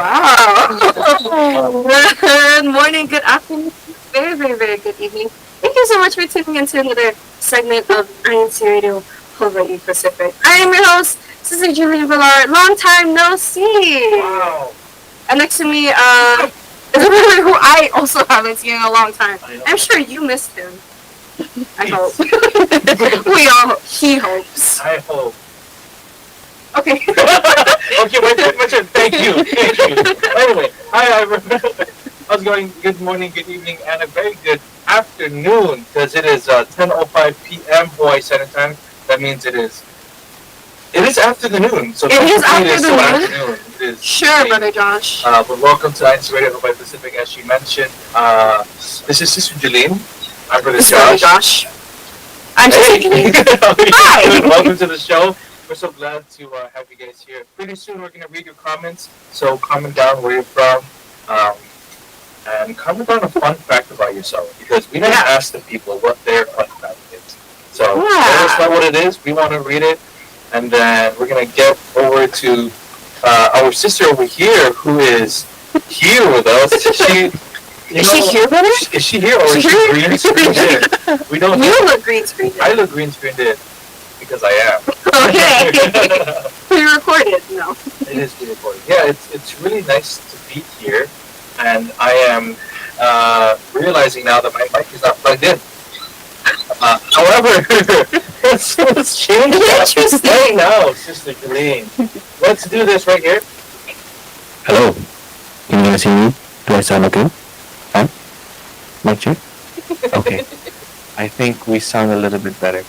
Wow. Good morning, good afternoon, very, very, very good evening. Thank you so much for tuning into another segment of INCRadio Hawaii Pacific. I am your host, Sister Julie Villar. Long time no see. Wow. And next to me, is a woman who I also haven't seen in a long time. I'm sure you missed him. I hope. We all hope. He hopes. I hope. Okay. Okay, my turn. Thank you. Anyway, hi, how's it going? Good morning, good evening, and a very good afternoon, because it is 10:05 p.m. Hawaii Standard Time. That means it is after the noon. So it is after the noon. Afternoon. It is sure, Brother Josh. But welcome to INCRadio Hawaii Pacific, as she mentioned. This is Sister Jeline. I'm Brother Josh. I'm Sister Jeline. Hi. Welcome to the show. We're so glad to have you guys here. Pretty soon we're going to read your comments, so comment down where you're from, and comment down a fun fact about yourself, because we didn't ask the people what their fun fact is. So let us know what it is. We want to read it, and then we're going to get over to our sister over here, who is here with us. Is she here with us? Is she here, or is she green screened? We don't know. You look green screened. I look green screened. Because I am. Okay. Pre-recorded, no. It is pre-recorded. Yeah, it's really nice to be here, and I am realizing now that my mic is not plugged in. However, let's change that. Right now, Sister Jeline. Let's do this right here. Hello. Can you guys hear me? Do I sound okay? Huh? Mic check? Okay. I think we sound a little bit better.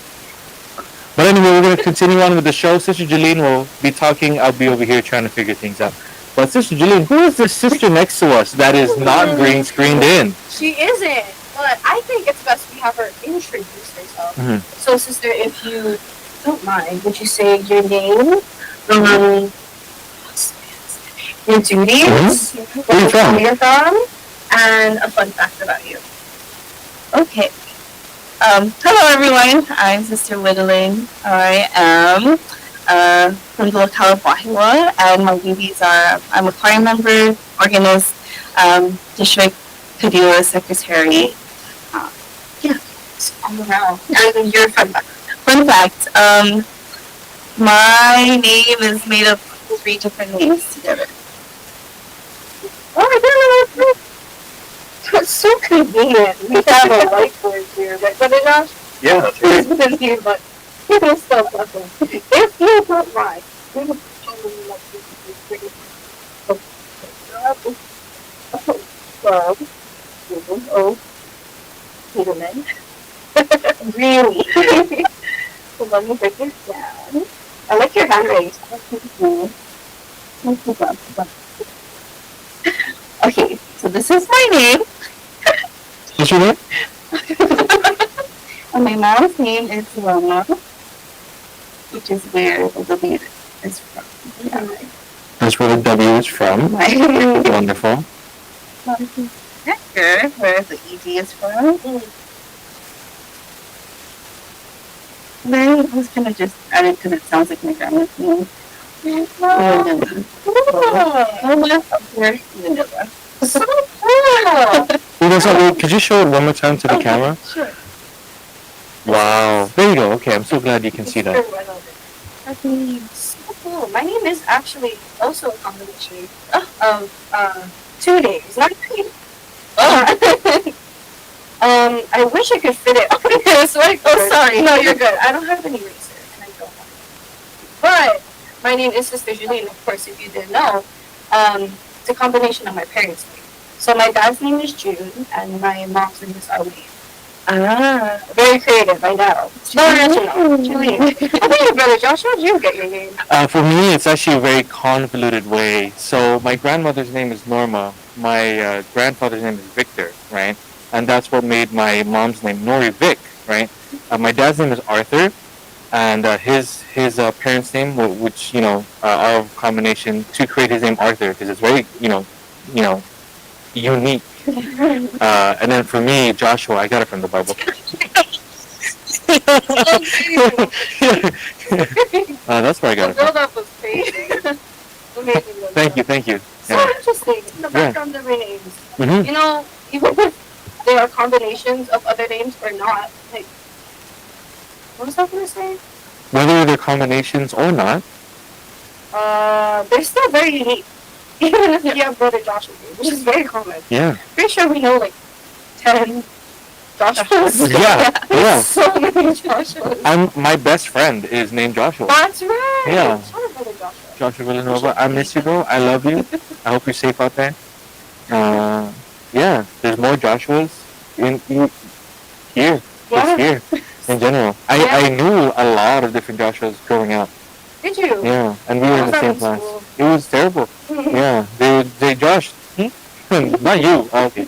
But anyway, we're going to continue on with the show. Sister Jeline will be talking. I'll be over here trying to figure things out. But Sister Jeline, who is this sister next to us that is not green screened in? She isn't. But I think it's best we have her introduce herself. Mm-hmm. So, sister, if you don't mind, would you say your name, your duties, where you're from, and a fun fact about you? Okay. Hello everyone, I'm Sister Whittling. I am from the locale of Wahiwa, and my duties are I'm a choir member, organist, district Kadila secretary. All around. And your fun fact. Fun fact, my name is made up of 3 different names together. Oh, I didn't know. It's so convenient. We have a whiteboard here, right? But enough. Yeah, that's right. It's here, but people still nothing. If you don't mind, we will Peterman. Really? So let me break this down. I like your handwriting. Okay, so this is my name. What's your name? And my mom's name is Roma, which is where the W is from. Yeah. That's where the W is from. Wonderful. Hector, where the ED is from. Then I was going to just add it because it sounds like my grandma's name. So cool! Could you show it one more time to the camera? Sure. Wow. There you go. Okay, I'm so glad you can see that. That's so cool. My name is actually also a combination of 2 names. Not 3. I wish I could fit it. Sorry. No, you're good. I don't have any eraser, and I don't want it. But my name is Sister Jeline, of course, if you didn't know. It's a combination of my parents' name. So my dad's name is June, and my mom's name is Arlene. Very creative, I know. So original. Jeline. How about you, Brother Josh? How did you get your name? For me, it's actually a very convoluted way. So my grandmother's name is Norma. My grandfather's name is Victor, right? And that's what made my mom's name Nori Vic, right? My dad's name is Arthur, and his parents' name, which are a combination to create his name Arthur, because it's very unique. And then for me, Joshua, I got it from the Bible. That's where I got it from. Build up was crazy. Thank you. So Yeah. back on the names. Mm-hmm. You know, even if they are combinations of other names or not, like, what was I gonna say? Whether they're combinations or not. They're still very unique. Even if you have brother Joshua, which is very common. Yeah. Pretty sure we know like 10 Joshuas. Yeah. Yeah. So many Joshuas. My best friend is named Joshua. That's right. Yeah. Shout out brother Joshua. Joshua Villanova. I miss you, bro. I love you. I hope you're safe out there. Yeah. There's more Joshuas here. Yeah. Just here. In general. I knew a lot of different Joshuas growing up. Did you? Yeah. And we were in the same class. It was terrible. Yeah. They Josh. Not you. Oh, okay.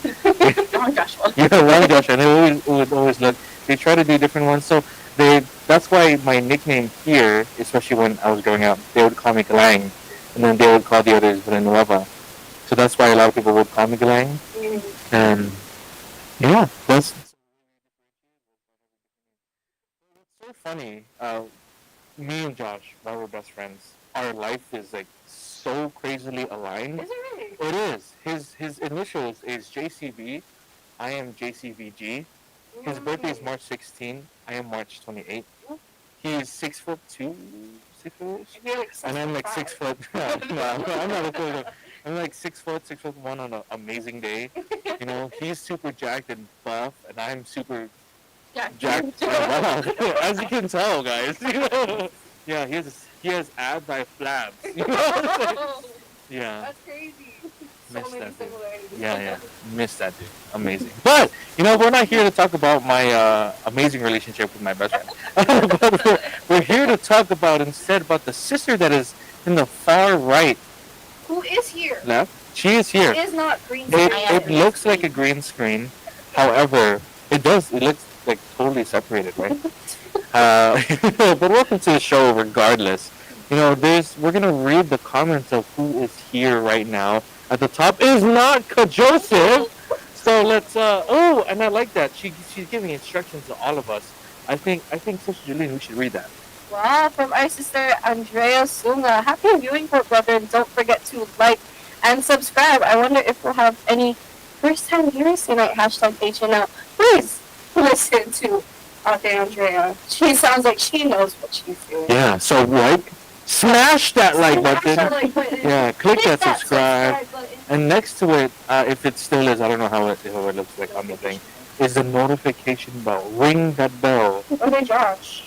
Wrong Joshua. Yeah, wrong Joshua. And they would always look. They try to do different ones. So that's why my nickname here, especially when I was growing up, they would call me Galang. And then they would call the others Villanueva. So that's why a lot of people would call me Galang. And yeah, that's so funny. Me and Josh, while we're best friends, our life is like so crazily aligned. Is it really? It is. His initials is JCB. I am JCVG. His birthday is March 16. I am March 28. He's 6'2", 6'4", and I'm like 6 foot. No, I'm not a foot. I'm like 6 foot, 6'1" on an amazing day. You know, he's super jacked and buff, and I'm super jacked and buff. As you can tell, guys. You know? Yeah, he has abs, I have flabs. You know? Yeah. That's crazy. Missed So many that dude. similarities. Yeah. Missed that dude. Amazing. But, you know, we're not here to talk about my amazing relationship with my best friend. But we're here to talk about the sister that is in the far right Who is here? left. She is here. It is not green screen. It looks like a green screen. However, it looks like totally separated, right? But welcome to the show regardless. You know, we're going to read the comments of who is here right now. At the top is not Joseph. So let's, and I like that. She's giving instructions to all of us. I think Sister Julene, we should read that. Wow, from our sister Andrea Sunga. Happy viewing for brother. Don't forget to like and subscribe. I wonder if we'll have any first time viewers tonight. Hashtag HNL. Please listen to Aunt Andrea. She sounds like she knows what she's doing. Yeah, so smash that like button. Yeah, click that subscribe. button. And next to it, if it still is, I don't know how it looks like on the thing, is the notification bell. Ring that bell. Okay, Josh.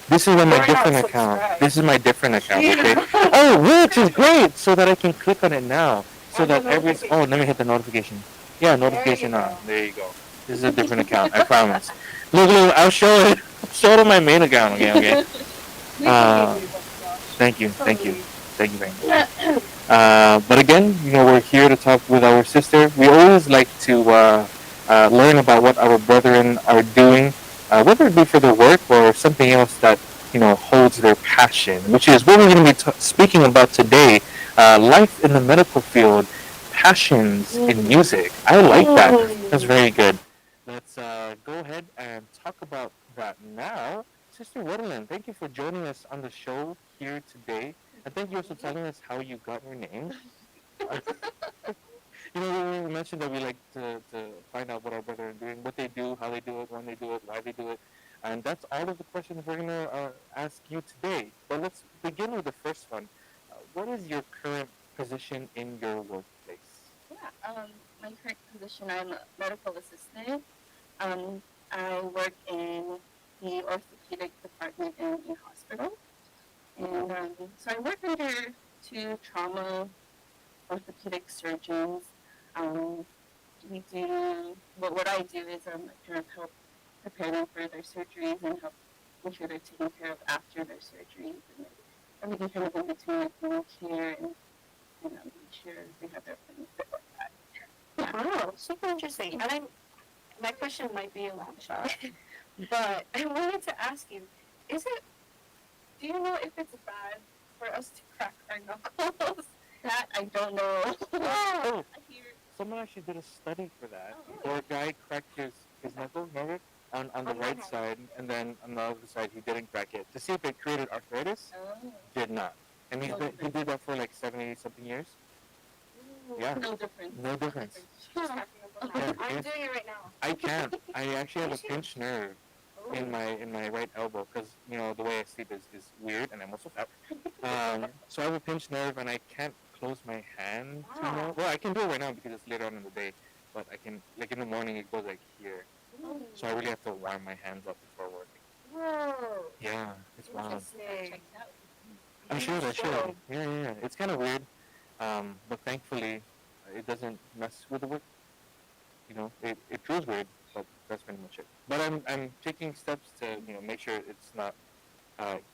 This is on my We're different not account. subscribed. This is my different account, okay? Oh, which is great, so that I can click on it now. So that let me hit the notification. Yeah, notification on. There you go. This is a different account, I promise. Look, I'll show it. Show it on my main account, okay? Thank you very much. But again, you know, we're here to talk with our sister. We always like to learn about what our brethren are doing, whether it be for their work or something else that, you know, holds their passion, which is what we're going to be speaking about today. Life in the medical field, passions in music. I like that. That's very good. Let's go ahead and talk about that now. Sister Waterland, thank you for joining us on the show here today. And thank you also for telling us how you got your name. You know, we mentioned that we like to find out what our brethren are doing, what they do, how they do it, when they do it, why they do it. And that's all of the questions we're going to ask you today. But let's begin with the first one. What is your current position in your workplace? Yeah, my current position, I'm a medical assistant. I work in the orthopedic department in a hospital. And so I work under 2 trauma orthopedic surgeons. We do, what I do is kind of help prepare them for their surgeries and help make sure they're taken care of after their surgeries. And everything kind of in between, like wound care and make sure they have their appointments before that. Yeah. Wow, super interesting. And my question might be a long shot, but I wanted to ask you, do you know if it's bad for us to crack our knuckles? That I don't know. Oh, I hear someone actually did a study for that. Oh, Or a guy cracked his knuckle, remember? On the right side, and then on the other side he didn't crack it. To see if it created arthritis, oh. did not. And he did that for like 70 something years. Yeah. No difference. No difference. She's talking about Yeah, that. I'm yeah. doing it right now. I can't. I actually have a pinched nerve in my right elbow because the way I sleep is weird, and I'm also fat. So I have a pinched nerve, and I can't close my hand too much. Well, I can do it right now because it's later on in the day, but I can like in the morning it goes like here. So I really have to warm my hands up before working. Whoa. Yeah, it's wild. Interesting. Check it out. I should. Yeah. It's kind of weird, but thankfully it doesn't mess with the work. It feels weird, but that's pretty much it. But I'm taking steps to make sure it's not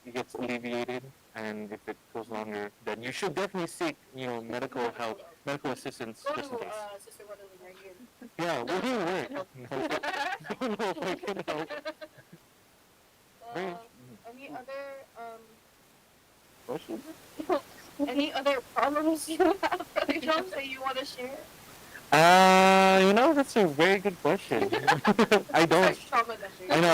it gets alleviated, and if it goes longer, then you should definitely seek medical help, medical assistance Go just in to case. Sister Gwendolyn right here. Yeah, we're doing work. No, don't know if I can help. Any other Questions? any other problems you have, Brother Jones, that you want to share? That's a very good question. I don't. Such trauma that I know.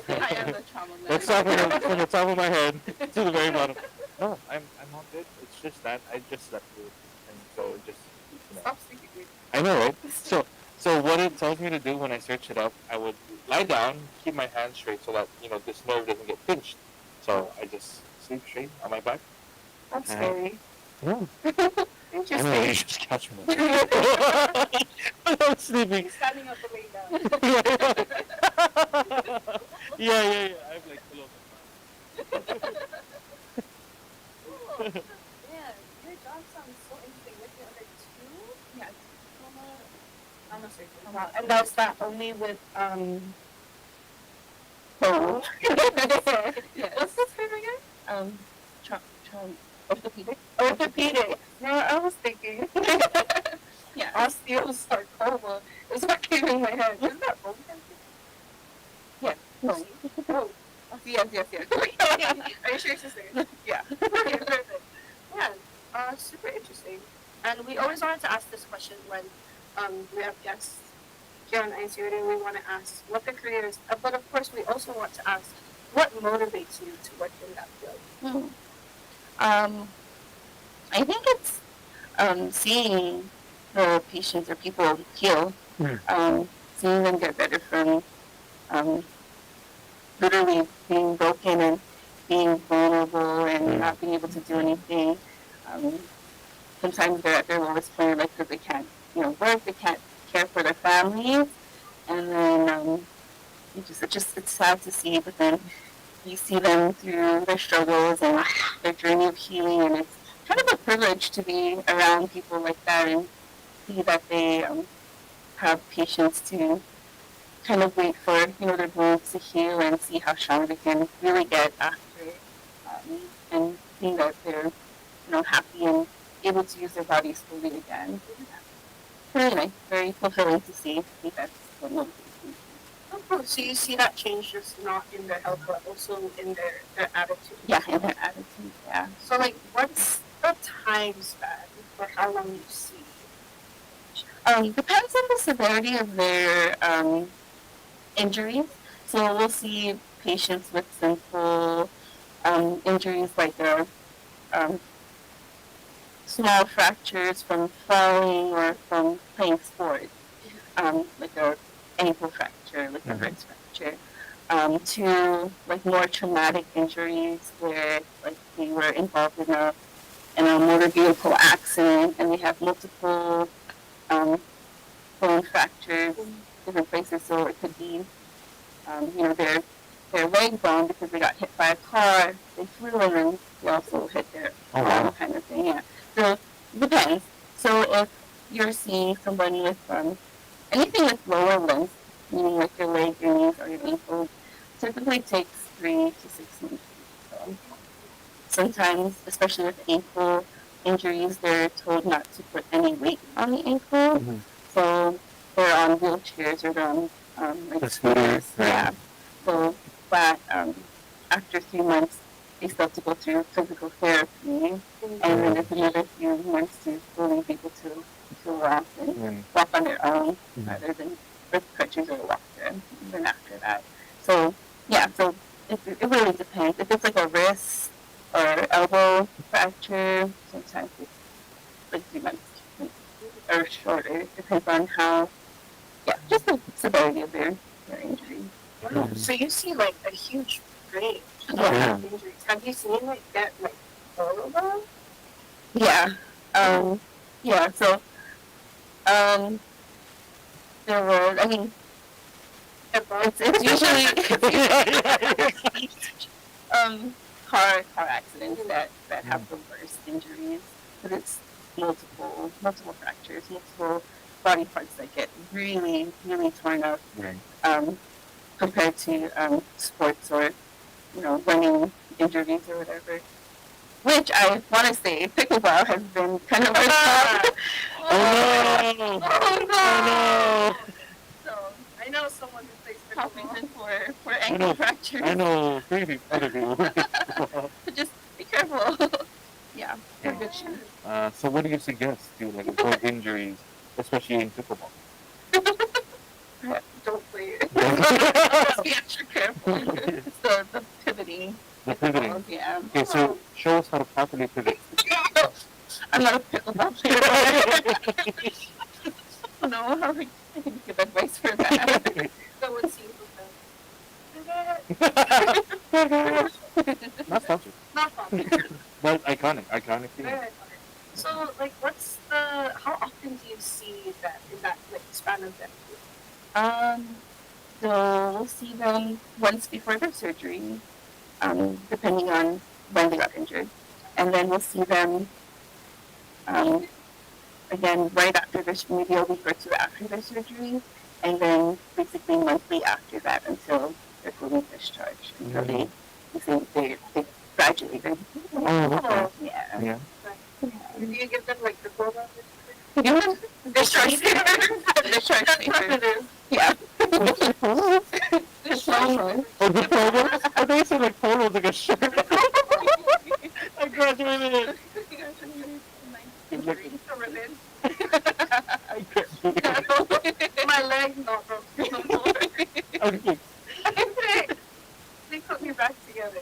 I am the trauma Let's start from the top of my head to the very bottom. No, I'm all good. It's just that I just slept weird, and so it just Stop sleeping with I know, right? So what it tells me to do when I search it up, I would lie down, keep my hands straight so that this nerve doesn't get pinched. So I just sleep straight on my back. That's scary. Yeah. I know, Interesting. you just catch me. I'm sleeping. Standing up and laying down. Yeah. I have like pillows on Cool. Yeah, your job sounds so interesting. With the other two? Yeah. Trauma surgery. Wow. And that's that only with Oh. Yes. What's this thing again? Orthopedic. Orthopedic. No, I was thinking. Yeah. Osteosarcoma is what came in my head. Isn't that bone cancer? Yes. Oh. Yes. Are you sure, sister? Yeah. Okay, perfect. Yeah, super interesting. And we always wanted to ask this question when we have guests here on INCRadio. We want to ask what the careers, but of course we also want to ask what motivates you to work in that field. I think it's seeing the patients or people heal, seeing them get better from literally being broken and being vulnerable and not being able to do anything. Sometimes they're at their lowest point in life because they can't, work, they can't care for their families, and then it's sad to see, but then you see them through their struggles and their journey of healing, and it's kind of a privilege to be around people like that and see that they have patience to kind of wait for their wounds to heal and see how strong they can really get after it, and seeing that they're happy and able to use their bodies fully again. Very nice, very fulfilling to see. I think that's what motivates me. Oh, cool. So you see that change just not in their health, but also in their attitude. Yeah, in their attitude, yeah. So what's the time span for how long you see? Depends on the severity of their injuries. So we'll see patients with simple injuries like small fractures from falling or from playing sports, like a ankle fracture, like a wrist fracture, to more traumatic injuries where they were involved in a motor vehicle accident and they have multiple bone fractures, different places. So it could be, their leg bone because they got hit by a car, they flew and then they also hit their arm kind of thing. Yeah. So it depends. So if you're seeing someone with anything with lower limbs, meaning like your leg, your knees, or your ankles, typically takes 3 to 6 months. So sometimes, especially with ankle injuries, they're told not to put any weight on the ankle. So they're on wheelchairs or they're on scooters. Yeah. So that after 3 months, they still have to go through physical therapy, and then there's another few months to fully be able to walk and walk on their own, rather than with crutches or walker. Even after that, so yeah, so it really depends. If it's like a wrist or elbow fracture, sometimes it's like 3 months. or shorter. It depends on how, just the severity of their injury. Wow. So you see like a huge range Yeah. of injuries. Have you seen it get like all of them? Yeah. So, there were, I mean, it's usually, car accidents that have the worst injuries, but it's multiple fractures, multiple body parts that get really, really torn up, compared to, sports or, running injuries or whatever. Which I want to say, pickleball has been kind of our top. Oh no! So I know someone who plays Top pickleball. reason for ankle fractures. I know, maybe other people. So just be careful. Yeah, Yeah. good shoes. So what do you suggest to like avoid injuries, especially in pickleball? Don't play it. Just be extra careful. It's the pivoting. The pivoting. Yeah. Okay, so show us how to properly pivot. I'm not a pickleball player. I don't know how I can give advice for that. Go and see them. Not touching. Not fun. But iconic thing. Very iconic. So, like, how often do you see that in that, like, span of them? So we'll see them once before their surgery, depending on when they got injured. And then we'll see them, again, right after maybe a week or two after their surgery, and then basically monthly after that until they're fully discharged, until they graduated. Oh, okay. Yeah. Yeah. Do you give them, like, the program? Discharge paper. Discharge paper. Yeah. Oh, the polo? I think it's like polo, like a shirt. I graduated. I graduated. My leg's not broken no more. Okay. They put me back together.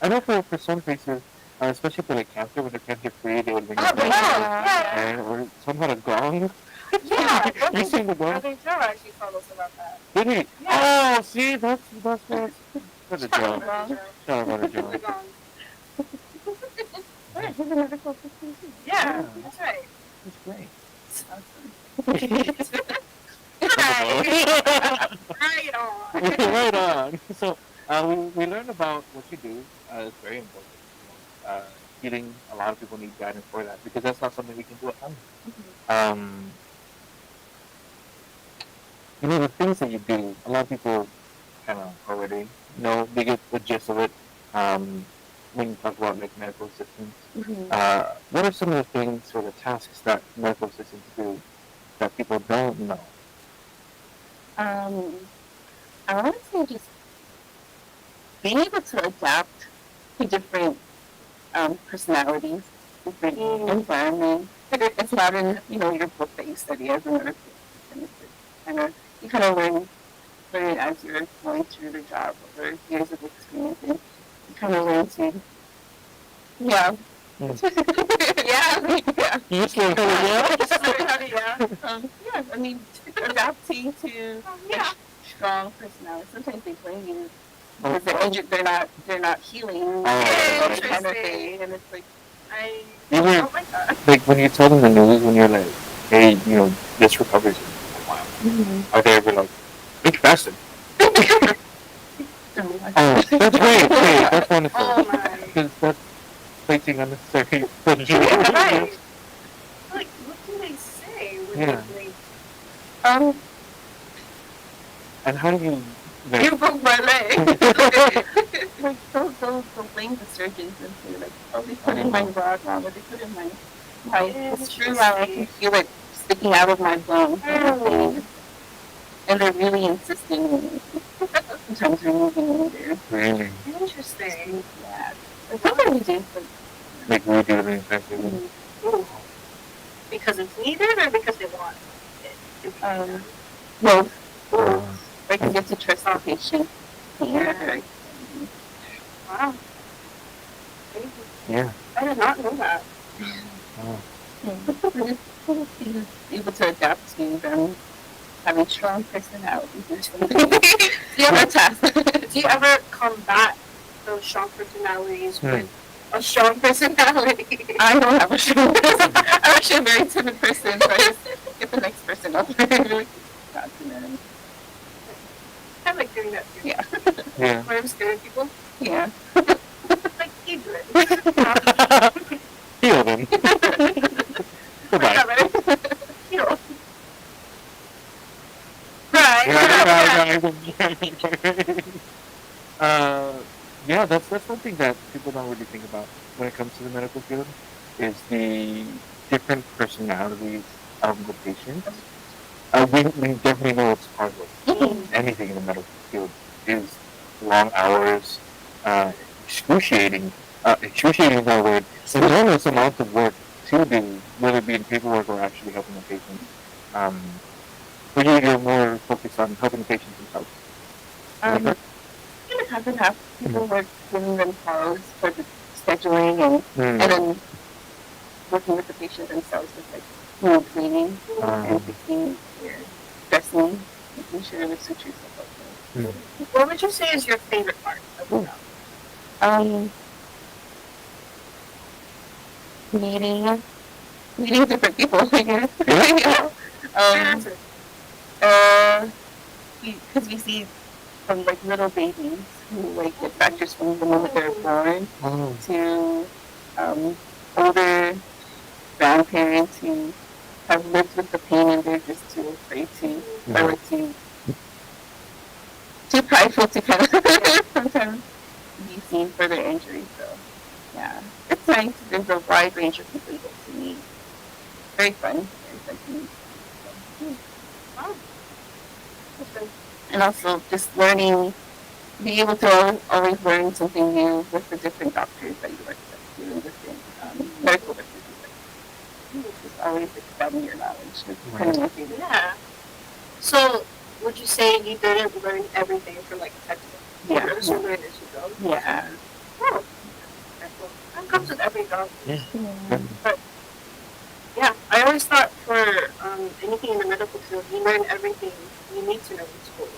I know for some cases, especially for like cancer, when the cancer free, they would bring or some kind of gong. Yeah. You seen the I gong? think Joe actually told us about that. Did he? Yeah. Oh, see, that's what a joke. Shout out about a joke. Yeah, that's right. That's great. Right on. Right on. So we learned about what you do. It's very important. Healing, a lot of people need guidance for that because that's not something we can do at home. The things that you do, a lot of people kind of already know, they get the gist of it. When you talk about like medical assistants, what are some of the things or the tasks that medical assistants do that people don't know? I want to say just being able to adapt to different personalities, different environments. It's not in your book that you study as a nurse. You kind of learn it as you're going through the job over years of experience, and you kind of learn to yeah. You just learn I mean, adapting to strong personalities. Sometimes they blame you because they're injured. They're not healing. Kind of thing, and it's like oh my god. Like when you tell them the news, when you're like, hey, this recovers in a while. Are they ever like, think faster? Oh, that's great. That's wonderful. Oh my. Because that's placing unnecessary pressure. Right. Like, what do they say when they And how do you you broke my leg? like they'll blame the surgeons and say like, oh, they put in my rod wrong, or they put in my screw wrong. I can feel it sticking out of my bone. And they're really insisting. Sometimes removing it. really Interesting. Yeah. Sometimes we do, but like redo the infection? Because it's needed or because they want it? both. Like you get to trust the patient. Yeah. Wow. Yeah. I did not know that. Able to adapt to them having strong personalities or something. Do you ever, task. do you ever combat those strong personalities with a strong personality? I don't have a strong person. I'm actually a very timid person, so I just get the next person up. Confident. I like doing that too. Yeah. Yeah. When I'm scaring people. Yeah. Like, you do it. Heal them. Goodbye. Whatever. Heal. Right. Yeah, that's one thing that people don't really think about when it comes to the medical field is the different personalities of the patients. We definitely know it's hard work. Anything in the medical field is long hours, excruciating is our word, enormous amount of work to do, whether it be in paperwork or actually helping the patient. But you're more focused on helping the patients themselves. Half and half. People were giving them calls for the scheduling and then working with the patient themselves with like wound cleaning and fixing their dressing, making sure the sutures are okay. What would you say is your favorite part of the job? Meeting different people, I guess. Because we see from like little babies who like get fractures from the moment they're born to older grandparents who have lived with the pain and they're just too afraid to or too prideful to kind of sometimes be seen for their injuries. So yeah, it's nice. There's a wide range of people you get to meet. Very fun. Very fun to meet. Wow. And also just learning, being able to always learn something new with the different doctors that you work with, and different medical doctors you work with. Just always expanding your knowledge. Kind of my favorite. Yeah. So, would you say you didn't learn everything from like a textbook? Yeah. You learn as you go? Yeah. Oh. That comes with every job. Yeah. But, yeah, I always thought for anything in the medical field, you learn everything you need to know in school.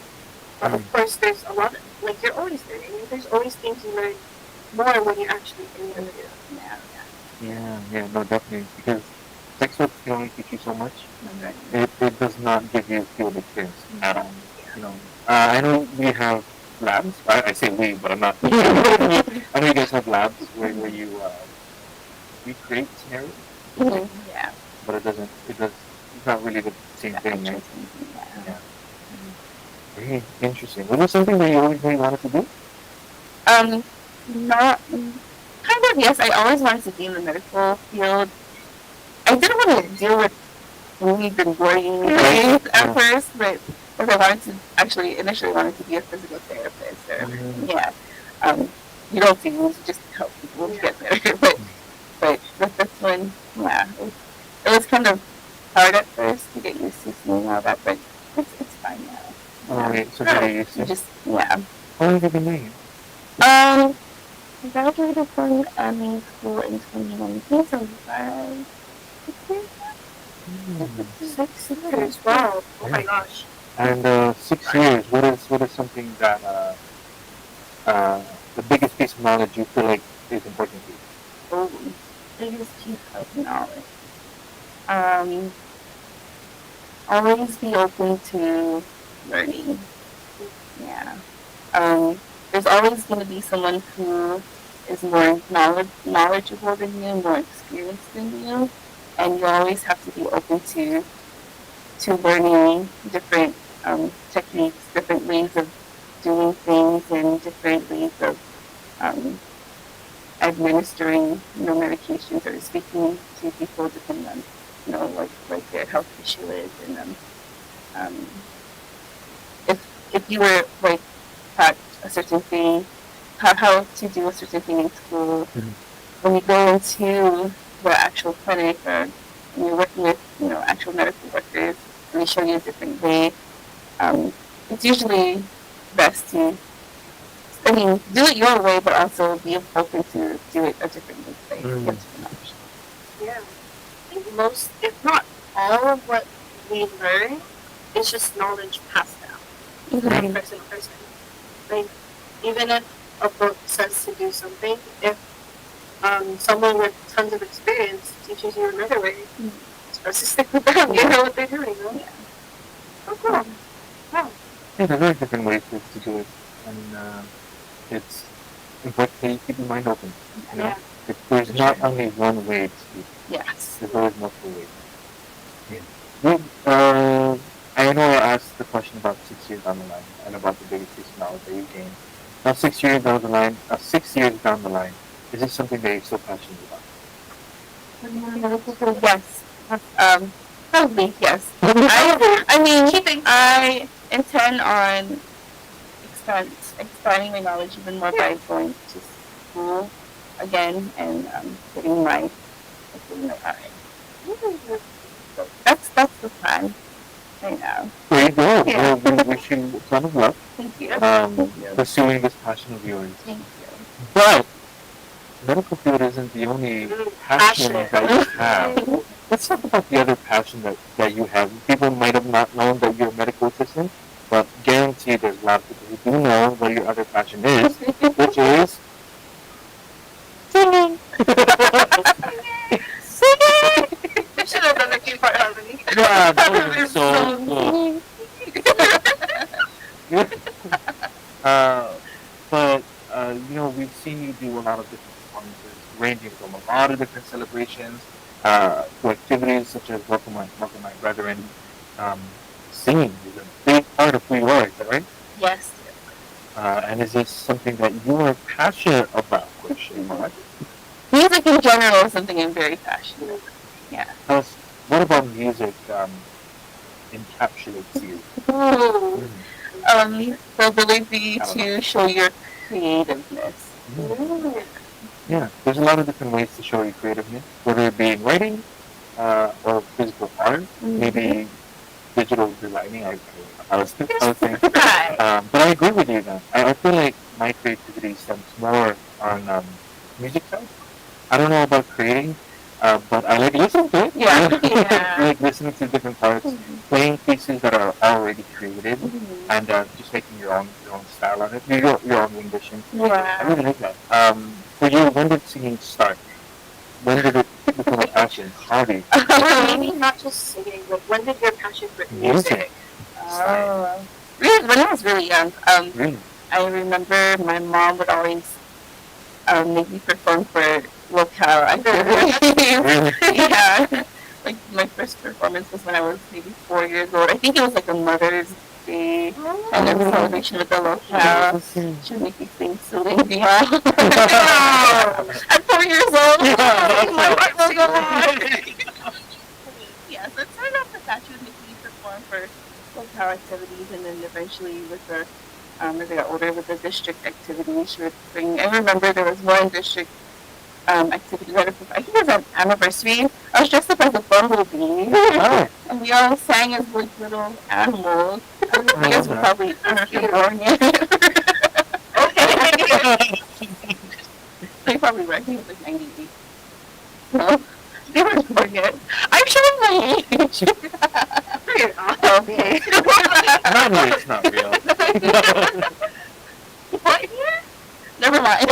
But of course, there's a lot of, like, you're always learning. There's always things you learn more when you're actually in the field. Yeah, no, definitely. Because textbooks can only teach you so much. Okay. It does not give you field experience at all. You know, I know we have labs. I say we, but I'm not. I know you guys have labs where you recreate scenarios. Yeah. But it doesn't. It's not really the same thing. Right? Yeah. Very interesting. Was it something that you always really wanted to do? Not kind of. Yes, I always wanted to be in the medical field. I didn't want to deal with really the boring things at first, but I wanted to actually initially wanted to be a physical therapist. Or, you don't do things, just help people get better. But with this one, it was kind of hard at first to get used to seeing all that, but it's fine now. Alright, so very used to. How long have you been doing it? I graduated from admin school in 2019, so 6 years. Wow. Oh my gosh. And 6 years. What is something that the biggest piece of knowledge you feel like is important to you? Biggest piece of knowledge. Always be open to learning. Yeah. There's always going to be someone who is more knowledgeable than you, more experienced than you, and you always have to be open to learning different techniques, different ways of doing things, and different ways of administering, medications or speaking to people depending on, what their health issue is, and if you were taught a certain thing, how to do a certain thing in school, when you go into the actual clinic or when you're working with actual medical workers and they show you a different way, it's usually best to do it your way, but also be open to do it a different way. Yeah. think most, if not all of what we learn is just knowledge passed down from person to person. Like, even if a book says to do something, if someone with tons of experience teaches you another way, you're supposed to stick with them. You know what they're doing, right? Yeah. Oh, cool. Wow. Yeah, there's very different ways to do it, and it's important that you keep your mind open. You know, Yeah. there's not only one way to do it. Yes. There's always multiple ways. Yeah. Well, I know I asked the question about 6 years down the line and about the biggest piece of knowledge that you gained. Now, 6 years down the line, is this something that you're still passionate about? Yes. Probably yes. I mean, I intend on expanding my knowledge even more by going to school again and getting my So that's the plan right now. There you go. Yeah. Well, we wish you a ton of luck Thank you. pursuing this passion of yours. Thank you. But medical field isn't the only passion that you have. Let's talk about the other passion that you have. People might have not known that you're a medical assistant, but guaranteed there's a lot of people who do know what your other passion is, which is singing. Singing! You should have done the key part harmony. God, that would have been so cool. We've seen you do a lot of different performances, ranging from a lot of different celebrations to activities such as Welcome My Brethren. Singing is a big part of who you are, is that right? Yes. And is this something that you are passionate about, Christian? Music in general is something I'm very passionate about. Yeah. Tell us, what about music encapsulates you? The ability to show your creativeness. Yeah, there's a lot of different ways to show your creativeness, whether it be in writing or physical art, maybe digital designing. I was thinking. But I agree with you now. I feel like my creativity stems more on music side. I don't know about creating, but I like listening to it. Yeah. I like listening to different parts, playing pieces that are already created, and just making your own style on it, your own rendition. I Yeah. really like that. For you, when did singing start? When did it become a passion, hobby? Maybe not just singing, but when did your passion for music start? Really, when I was really young, Really? I remember my mom would always make me perform for locale activities. Really? Yeah. Like my first performance was when I was maybe 4 years old. I think it was like a Mother's Day and a celebration with the locale. She would make me sing Celine Dion. At 4 years old. My heart will go on. Yeah, so it started off with that. She would make me perform for locale activities, and then eventually with the as I got older with the district activities, she would bring. I remember there was one district activity that I think it was an anniversary. I was dressed up as a bumblebee, and we all sang as like little animals. I don't know if you guys were probably born yet. They probably were. I think it was like 98. No, they weren't born yet. I'm showing my age. Okay. No, it's not real. What year? Never mind.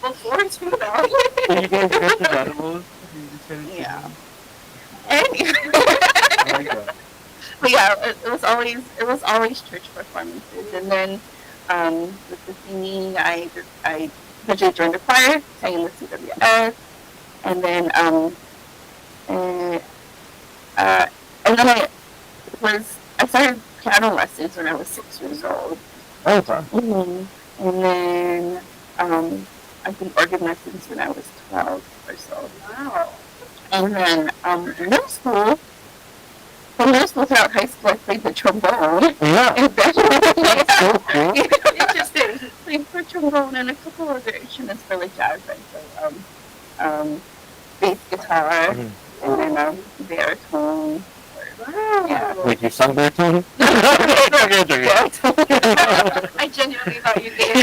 Before 2000. So you guys got the animals? Yeah. Anyway. I like that. But yeah, it was always church performances, and then with the singing, I eventually joined the choir, sang in the CWS, and then and then I started piano lessons when I was 6 years old. Oh, okay. And then I did organ lessons when I was 12 or so. Wow. And then in middle school, from middle school throughout high school, I played the trombone. Yeah. And then So cool. Interesting. played for trombone and a couple other instruments for like jazz, right? So bass guitar, and then baritone. Wow. Yeah. Wait, you sung baritone? I genuinely thought you did.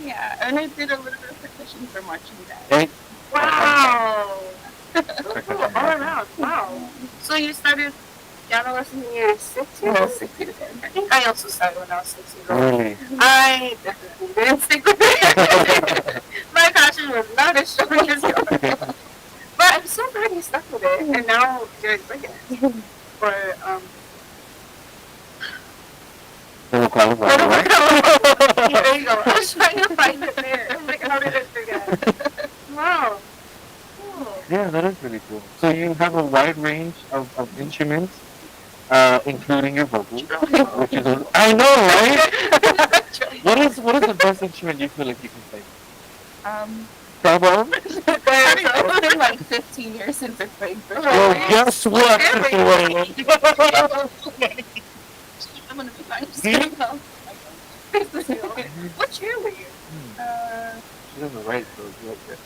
Yeah, and I did a little bit of percussion for marching band. Hey. Wow. Wow. So you started piano lessons when you were 6 years old? 6 years old. I think I also started when I was 6 years old. Really? I definitely didn't stick with it. My passion was not as strong as yours. But I'm so glad you stuck with it. And now you're good at it. For, Little clown, there right? you go. I was trying to find it there. I'm like, how did I forget? Wow. Cool. Yeah, that is really cool. So you have a wide range of instruments, including your vocals, which is I know, right? What is the best instrument you feel like you can play? Trombone? It's been like 15 years since I played for Well, guess what? I'm gonna be fine. What year were you? She doesn't write those right there.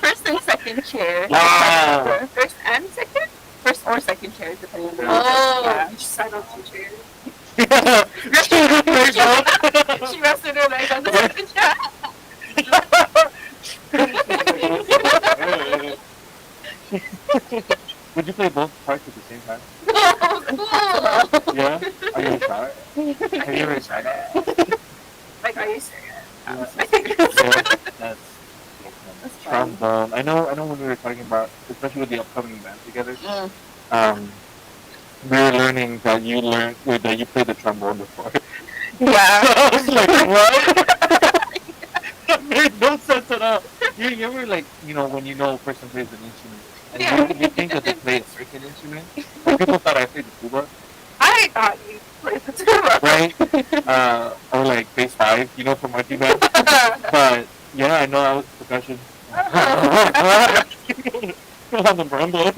First and second chair. Wow. First and second? First or second chair, depending on the Oh, yeah. you just sat on two chairs. Yeah. She rested her legs on the second chair. Would you play both parts at the same time? Oh, cool. Yeah? Are you shy? Have you ever tried that? Like, are you serious? Yeah, that's fun. trombone. I know when we were talking about, especially with the upcoming band together, we were learning that you played the trombone before. Yeah. I was like, what? That made no sense at all. You ever like, when you know a person plays an instrument, and you think that they play a certain instrument? People thought I played the tuba, I thought you played the tuba. right? Or like bass 5, from my band. But yeah, I know I was percussion. On the marimba.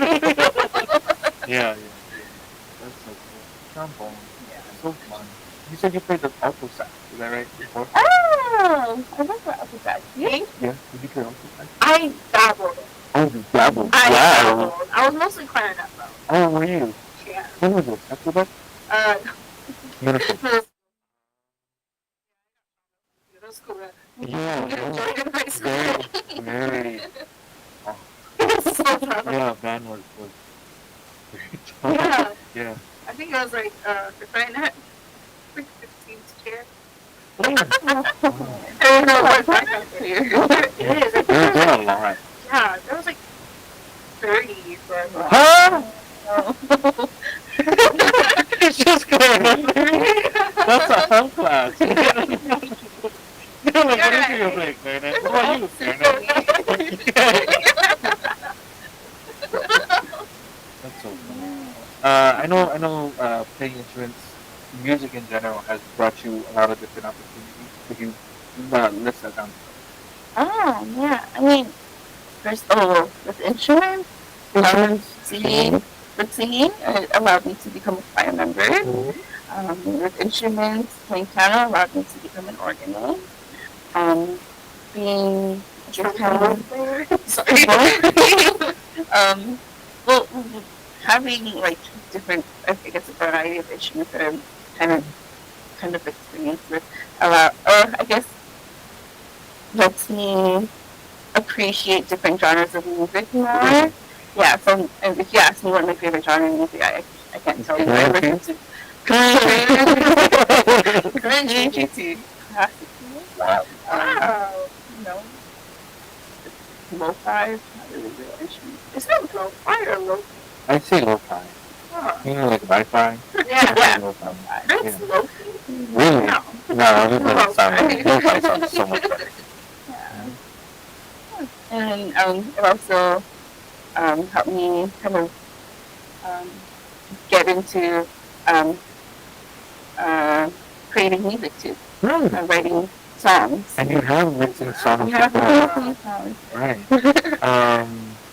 Yeah. That's so cool. Trombone. Yeah, so fun. You said you played the alto sax, is that right? Before? Oh, I love that alto sax. Yeah. Did you play alto sax? I dabbled. Oh, you dabbled. I Wow. dabbled. I was mostly clarinet though. Oh, were you? Yeah. When was this? After that? Minnesota. That was cool. Yeah. Enjoyed it in high school. Very. So proud. Yeah, band was Yeah. Yeah. I think I was like the clarinet. 15th chair. Oh. I don't know what backup here. It is. There are a lot. Yeah, there was like 30 for a while. Huh? Oh. It's just going on. That's a hell class. You're like, what is your play, clarinet? What about you, clarinet? That's so funny. I know. Playing instruments, music in general, has brought you a lot of different opportunities. Could you list that down? Oh, yeah. I mean, first, with instruments, singing. With singing, it allowed me to become a choir member. With instruments, playing piano allowed me to become an organist. Being a piano player. Sorry. Well, having like different, I guess, a variety of instruments that I'm kind of experienced with, or I guess lets me appreciate different genres of music more. Yeah, so and if you ask me what my favorite genre of music, I can't tell you. I listen to country to classic music. Wow. Lo-fi, not really real instrument. It's not lo-fi or lo-fi. I'd say lo-fi. Huh. Like Wi-Fi. Yeah. Lo-fi. That's Yeah. lo-fi. Really? No. No, it doesn't sound like lo-fi sounds so much better. Yeah. And it also helped me kind of get into creating music too, writing songs. And you have written songs You have before. written songs. Right.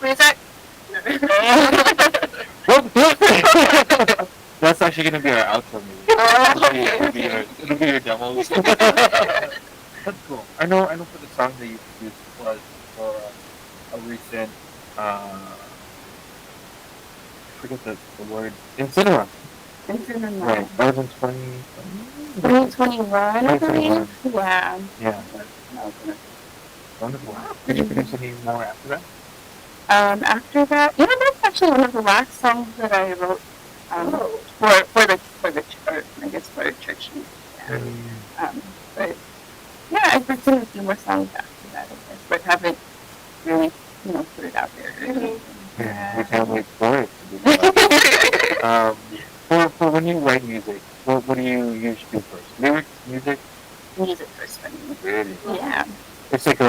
Wait, is that? That's actually going to be our outro music. It'll be your demo. That's cool. I know for the song that you produced was for a recent, I forget the word, INCRadio. Right. That was in 2021, I believe. 2021. Yeah. Yeah. Wonderful. Did you produce any more after that? After that, that's actually one of the last songs that I wrote for the church, I guess for a church music. Yeah. But yeah, I've written a few more songs after that, I guess, but haven't really, put it out there. Yeah, we can't wait for it. For when you write music, what do you usually do first? Lyrics, music? Music first for me. Really? Yeah. It's like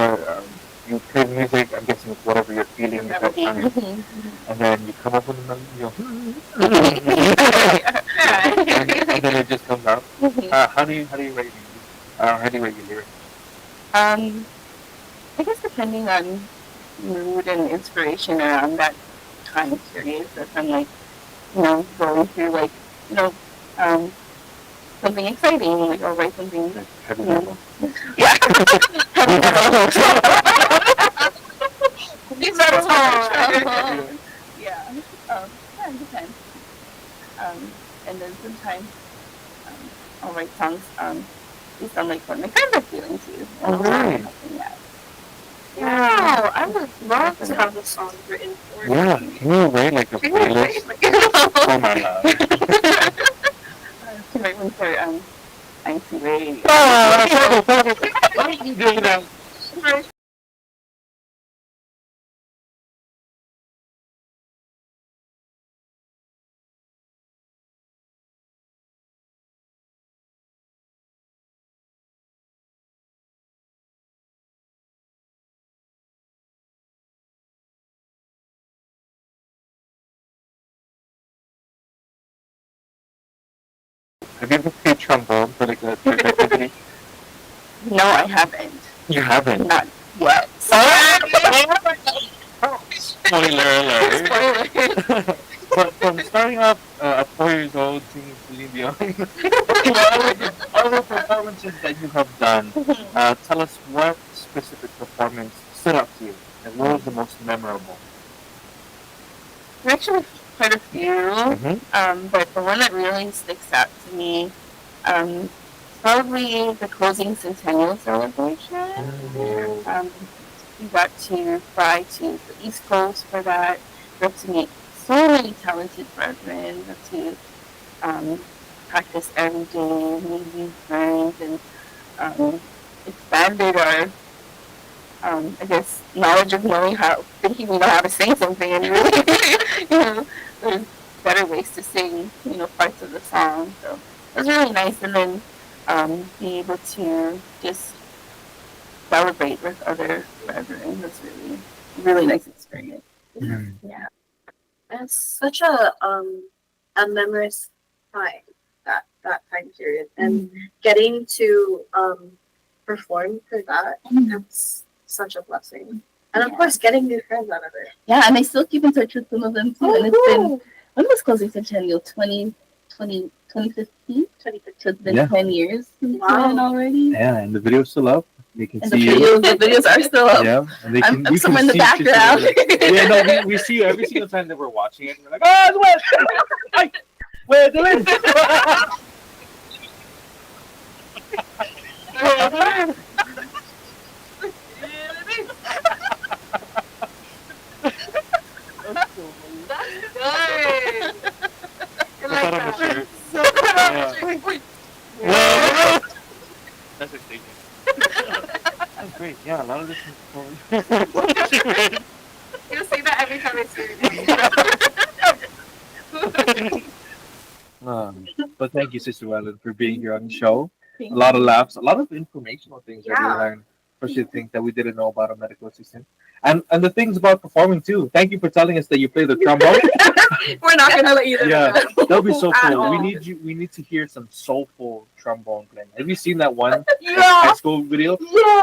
you play music, I'm guessing it's whatever you're feeling at that time. And then you come up with a melody, you go, and then it just comes out. How do you write music? How do you write your lyrics? I guess depending on mood and inspiration around that time period. So if I'm like, going through like, something exciting, like I'll write something. Heavy metal. Yeah. Heavy metal. These are yeah. Yeah, it depends. And then sometimes I'll write songs based on like what my friends are feeling too. Right. Yeah. Wow, I would love to have a song written for me. Yeah, can you write like a playlist? Oh my god. To write one for INCRadio. Why are you doing that? Have you ever played trombone for like a church activity? No, I haven't. You haven't? Not yet. Spoiler alert. But from starting off at 4 years old, singing Celine Dion, all the performances that you have done, tell us what specific performance stood out to you, and what was the most memorable? There's actually quite a few, but the one that really sticks out to me, probably the closing centennial celebration. We got to fly to the East Coast for that. We got to meet so many talented brethren. Got to practice every day, meet new friends, and expanded our, I guess, knowledge of thinking we know how to sing something, and really, there's better ways to sing, parts of the song. So it was really nice, and then be able to just celebrate with other brethren was really nice experience. Yeah. It's such a memorous time, that time period, and getting to perform for that, that's such a blessing. And of course, getting new friends out of it. Yeah, and I still keep in touch with some of them too. And it's been, when was closing centennial? 2015? 2015? So it's been 10 years since then already. Yeah, and the video's still up. They can And see you. the videos are still up. Yeah, and they can. I'm somewhere in the background. Yeah, no, we see you every single time that we're watching it. We're like, oh, it's where's the list? That's exciting. That's great. Yeah, a lot of this is You'll say that every time I see you. But thank you, Sister Wellen, for being here on the show. A lot of laughs, a lot of informational things that we learned, especially things that we didn't know about a medical assistant. And the things about performing too. Thank you for telling us that you play the trombone. We're not gonna let you know. Yeah, that'll be so cool. all. We need to hear some soulful trombone playing. Have you seen that one high school video?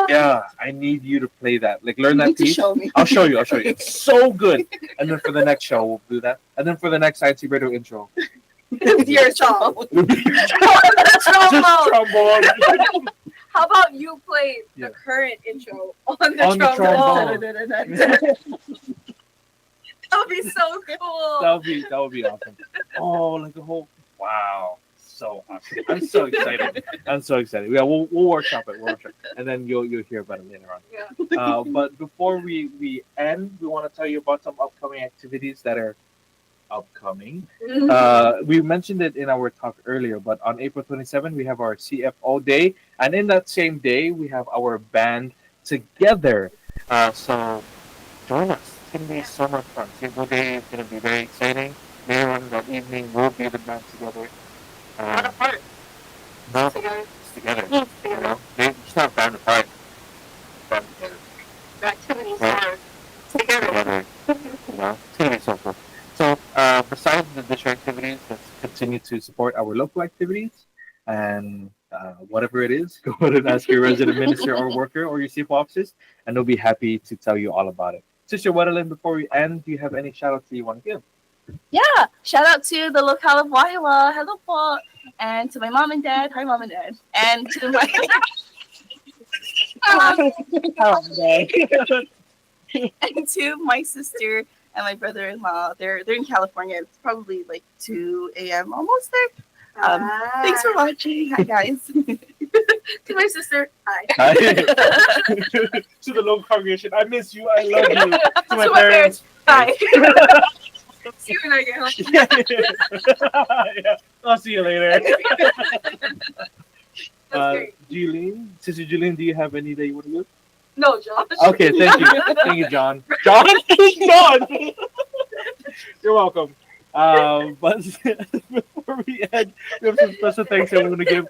Yeah, I need you to play that. Like learn that piece. Show me. I'll show you. It's so good. And then for the next show, we'll do that. And then for the next INCRadio intro, Your song. just trombone. How about you play Yeah. the current intro on the On the trombone? trombone. That would be so cool. That would be awesome. Oh, like a whole wow. so happy. I'm so excited. I'm so excited. Yeah, we'll workshop it. We'll workshop it. And then you'll hear about it later on. Yeah. But before we end, we want to tell you about some upcoming activities that are upcoming. We mentioned it in our talk earlier, but on April 27th, we have our CFO day. And in that same day, we have our band together. So join us. It's going to be so much fun. CFO day is going to be very exciting. Later on that evening, we'll be the band together. Not apart. No, Together. it's together. It's You together. know, it's not band apart. Band together. The activities Yeah. are together. Together. You know, it's going to be so cool. So, besides the district activities, let's continue to support our local activities. And whatever it is, go ahead and ask your resident minister or worker or your chief officers, and they'll be happy to tell you all about it. Sister Wadeline, before we end, do you have any shout outs that you want to give? Yeah, shout out to the locale of Wahiwa, hello po, and to my mom and dad, hi mom and dad, and to my and to my sister and my brother-in-law. They're in California. It's probably like 2 a.m. almost there. Thanks for watching. Hi guys. To my sister, hi. Hi. To the local congregation, I miss you. I love you. To my To my parents. Hi. See you when I get home. Yeah. I'll see you later. That's great. Julie, Sister Julian, do you have any that you want to give? No, Josh. Okay, thank you. Thank you, John. John? John! You're welcome. But before we end, we have some special thanks that we want to give.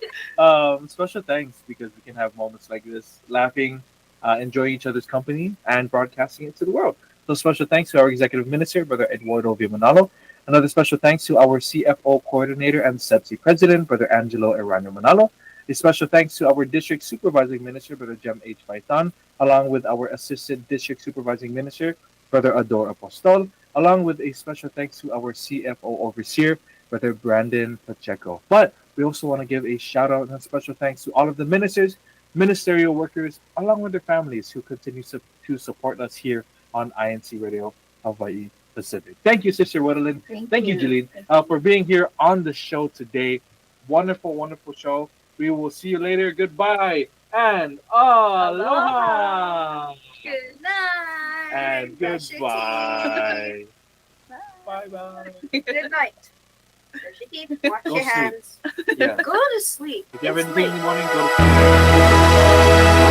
Special thanks because we can have moments like this, laughing, enjoying each other's company, and broadcasting it to the world. So special thanks to our Executive Minister, Brother Eduardo Vimanalo. Another special thanks to our CFO Coordinator and CEBSI President, Brother Angelo Erano Manalo. A special thanks to our District Supervising Minister, Brother Jem H. Baitan, along with our Assistant District Supervising Minister, Brother Ador Apostol, along with a special thanks to our CFO Overseer, Brother Brandon Pacheco. But we also want to give a shout out and special thanks to all of the ministers, ministerial workers, along with their families who continue to support us here on INCRadio Hawaii Pacific. Thank you, Sister Wadeline. Thank you, Jeline, for being here on the show today. Wonderful, wonderful show. We will see you later. Goodbye and aloha. Good night. And Brush your goodbye. teeth. Bye-bye. Good night. Brush your teeth. Wash Go your sleep. hands. Yeah. Go to sleep. If you have It's anything in late. the morning, go to sleep.